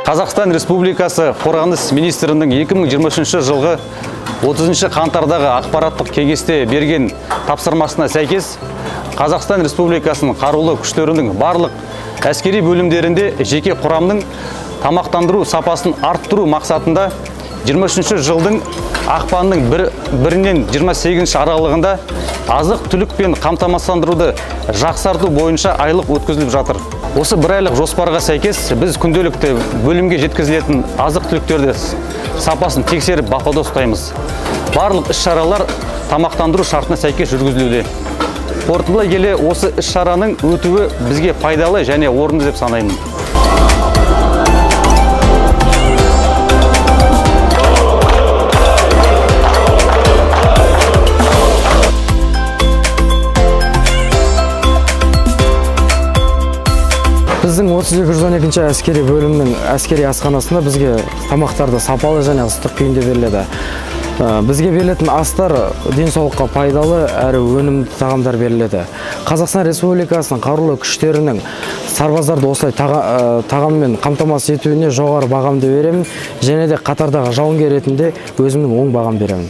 Қазақстан Республикасы Қорғаныс министрінің 2023 жылғы 30 қаңтардағы ақпараттық кеңесте берген тапсырмасына сәйкес, Қазақстан Республикасының қарулы күштерінің барлық әскери бөлімдерінде жеке құрамның тамақтандыру сапасын арттыру мақсатында 23 жылдың ақпанның 1-нен 28 аралығында азық-түлікпен қамтамасыздандыруды жақсарту бойынша айлық өткізіліп жатыр. Осы бір айлық жоспарға сәйкес біз күнделікті бөлімге жеткізілетін азық-түліктерді сапасын тексеріп бақылауда ұстаймыз. Барлық іс-шаралар тамақтандыру шартына сәйкес жүргізілуде. Қорытындылай келе, осы іс-шараның өтуі бізге пайдалы және орынды деп санаймын. Біздің 3212 әскери бөлімнің әскери асханасында бізге тамақтарды сапалы және ыстық күйінде беріледі. Бізге берілетін астар денсаулыққа пайдалы әрі өнімді тағамдар беріледі. Қазақстан Республикасының қарулы күштерінің сарбаздарды осылай тағаммен қамтамасыз етуіне жоғары бағамды беремін және де қатардағы жауынгер ретінде өзімнің оң бағам беремін.